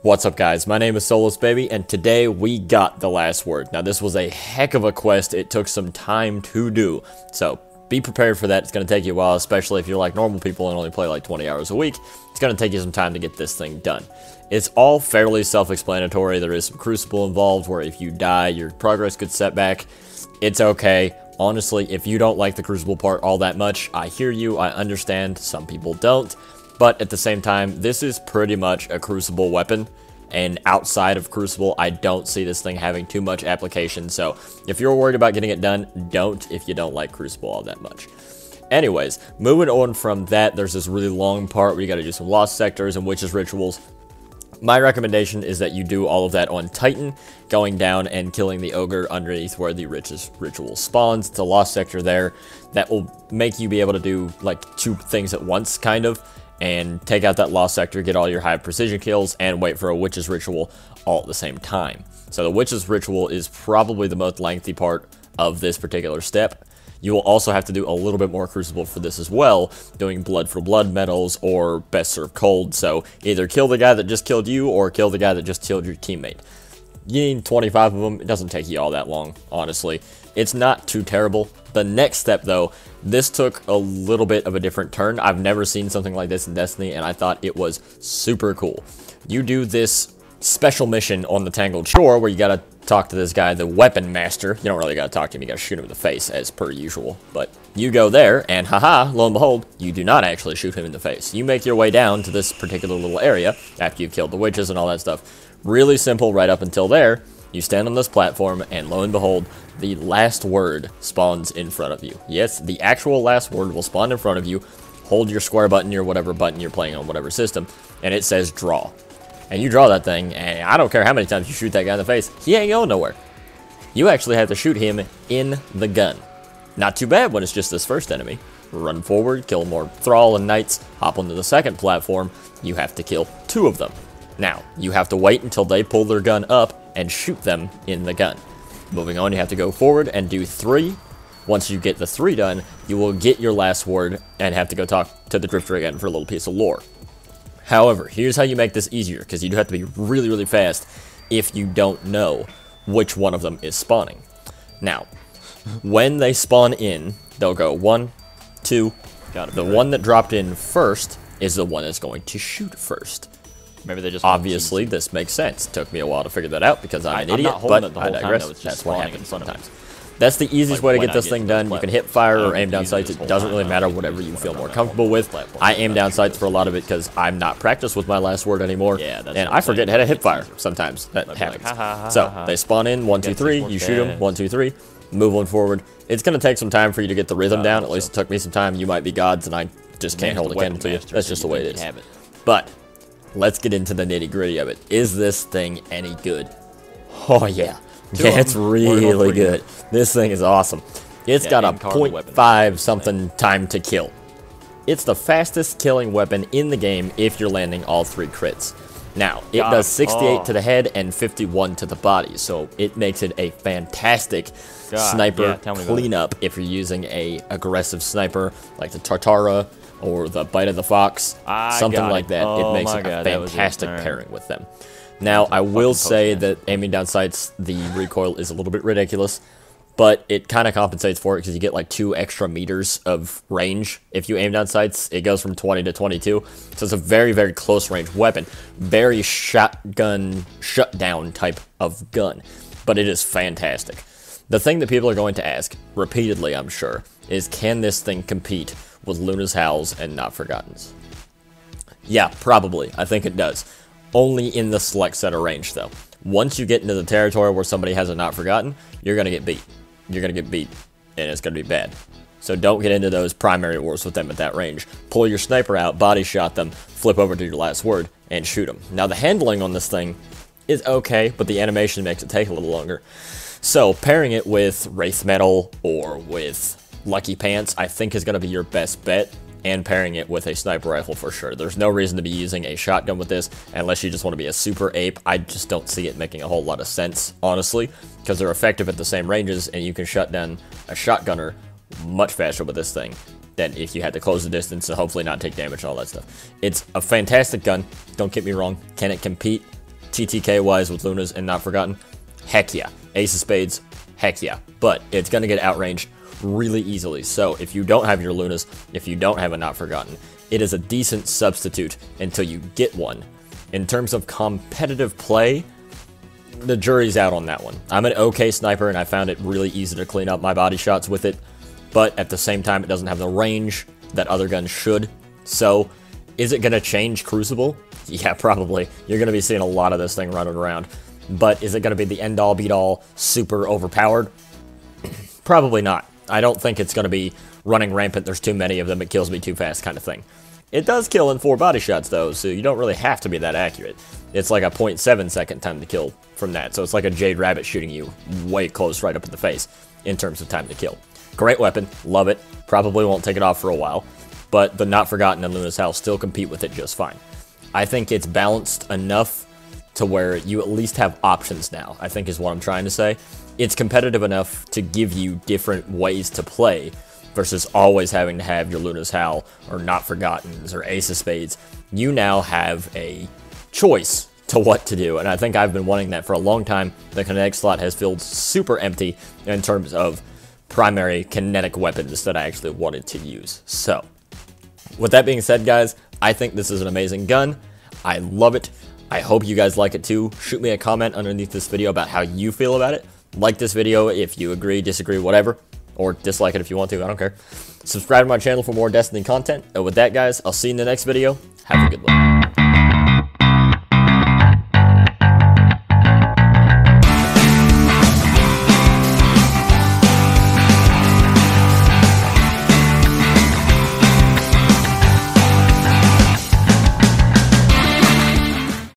What's up guys, my name is Solus Baby, and today we got the last word. Now this was a heck of a quest, it took some time to do, so be prepared for that. It's going to take you a while, especially if you're like normal people and only play like 20 hours a week. It's going to take you some time to get this thing done. It's all fairly self-explanatory. There is some crucible involved where if you die, your progress gets set back. It's okay. Honestly, if you don't like the crucible part all that much, I hear you, I understand, some people don't. But at the same time, this is pretty much a crucible weapon, and outside of crucible, I don't see this thing having too much application, so if you're worried about getting it done, don't if you don't like crucible all that much. Anyways, moving on from that, there's this really long part where you gotta do some lost sectors and witches rituals. My recommendation is that you do all of that on Titan, going down and killing the ogre underneath where the witches ritual spawns. It's a lost sector there that will make you be able to do like two things at once, kind of, and take out that lost sector, get all your high precision kills, and wait for a witch's ritual all at the same time. So the witch's ritual is probably the most lengthy part of this particular step. You will also have to do a little bit more crucible for this as well, doing blood for blood medals or best served cold. So either kill the guy that just killed you or kill the guy that just killed your teammate. You need 25 of them. It doesn't take you all that long, honestly. It's not too terrible. The next step, though, this took a little bit of a different turn. I've never seen something like this in Destiny, and I thought it was super cool. You do this special mission on the Tangled Shore where you gotta talk to this guy, the Weapon Master. You don't really gotta talk to him, you gotta shoot him in the face, as per usual. But you go there, and haha, lo and behold, you do not actually shoot him in the face. You make your way down to this particular little area after you've killed the witches and all that stuff. Really simple right up until there. You stand on this platform, and lo and behold, the last word spawns in front of you. Yes, the actual last word will spawn in front of you. Hold your square button or whatever button you're playing on, whatever system, and it says draw. And you draw that thing, and I don't care how many times you shoot that guy in the face, he ain't going nowhere. You actually have to shoot him in the gun. Not too bad when it's just this first enemy. Run forward, kill more Thrall and Knights, hop onto the second platform, you have to kill 2 of them. Now, you have to wait until they pull their gun up and shoot them in the gun. Moving on, you have to go forward and do 3. Once you get the 3 done, you will get your last word and have to go talk to the Drifter again for a little piece of lore. However, here's how you make this easier, because you do have to be really, really fast if you don't know which one of them is spawning. Now, when they spawn in, they'll go 1, 2. The one that dropped in first is the one that's going to shoot first. Maybe they just obviously this makes sense. It took me a while to figure that out because I'm an idiot, but I digress. That's what happens sometimes. That's the easiest way to get this thing done. You can hit fire or aim down sights. It doesn't really matter, whatever you feel more comfortable with. I aim down sights for a lot of it because I'm not practiced with my last word anymore, and I forget how to hit fire sometimes. That happens. So they spawn in 1, 2, 3. You shoot them 1, 2, 3. Move on forward. It's going to take some time for you to get the rhythm down. At least it took me some time. You might be gods, and I just can't hold a candle to you. That's just the way it is. But let's get into the nitty-gritty of it. Is this thing any good? Oh, yeah. Yeah, it's really good. This thing is awesome. It's got a 0.5 something time to kill. It's the fastest killing weapon in the game if you're landing all 3 crits. Now, it does 68 to the head and 51 to the body, so it makes it a fantastic sniper cleanup if you're using a aggressive sniper like the Tartara or the Bite of the Fox, something like that. It makes it a fantastic pairing with them. Now, I will say that aiming down sights, the recoil is a little bit ridiculous, but it kind of compensates for it because you get like 2 extra meters of range. If you aim down sights, it goes from 20 to 22, so it's a very, very close range weapon. Very shotgun, shutdown type of gun, but it is fantastic. The thing that people are going to ask, repeatedly I'm sure, is can this thing compete with Luna's Howls and Not Forgotten's? Yeah, probably. I think it does. Only in the select set of range, though. Once you get into the territory where somebody has a Not Forgotten, you're going to get beat. You're going to get beat, and it's going to be bad. So don't get into those primary wars with them at that range. Pull your sniper out, body shot them, flip over to your last word, and shoot them. Now, the handling on this thing is okay, but the animation makes it take a little longer. So pairing it with Wraith Metal or with Lucky Pants, I think is going to be your best bet, and pairing it with a sniper rifle for sure. There's no reason to be using a shotgun with this unless you just want to be a super ape. I just don't see it making a whole lot of sense, honestly, because they're effective at the same ranges, and you can shut down a shotgunner much faster with this thing than if you had to close the distance and hopefully not take damage and all that stuff. It's a fantastic gun, don't get me wrong. Can it compete? TTK-wise with Lunas and Not Forgotten, heck yeah. Ace of Spades, heck yeah. But it's going to get outranged really easily. So if you don't have your Lunas, if you don't have a Not Forgotten, it is a decent substitute until you get one. In terms of competitive play, the jury's out on that one. I'm an okay sniper, and I found it really easy to clean up my body shots with it, but at the same time, it doesn't have the range that other guns should. So, is it going to change Crucible? Yeah, probably. You're going to be seeing a lot of this thing running around. But is it going to be the end-all, beat-all, super overpowered? Probably not. I don't think it's going to be running rampant, there's too many of them, it kills me too fast kind of thing. It does kill in 4 body shots, though, so you don't really have to be that accurate. It's like a 0.7 second time to kill from that, so it's like a Jade Rabbit shooting you way close right up in the face in terms of time to kill. Great weapon, love it, probably won't take it off for a while, but the Not Forgotten and Luna's Howl still compete with it just fine. I think it's balanced enough to where you at least have options now, I think is what I'm trying to say. It's competitive enough to give you different ways to play, versus always having to have your Luna's Howl, or Not Forgottens, or Ace of Spades. You now have a choice to what to do, and I think I've been wanting that for a long time. The kinetic slot has filled super empty in terms of primary kinetic weapons that I actually wanted to use. So, with that being said, guys, I think this is an amazing gun. I love it. I hope you guys like it too. Shoot me a comment underneath this video about how you feel about it. Like this video if you agree, disagree, whatever. Or dislike it if you want to, I don't care. Subscribe to my channel for more Destiny content. And with that, guys, I'll see you in the next video. Have a good one.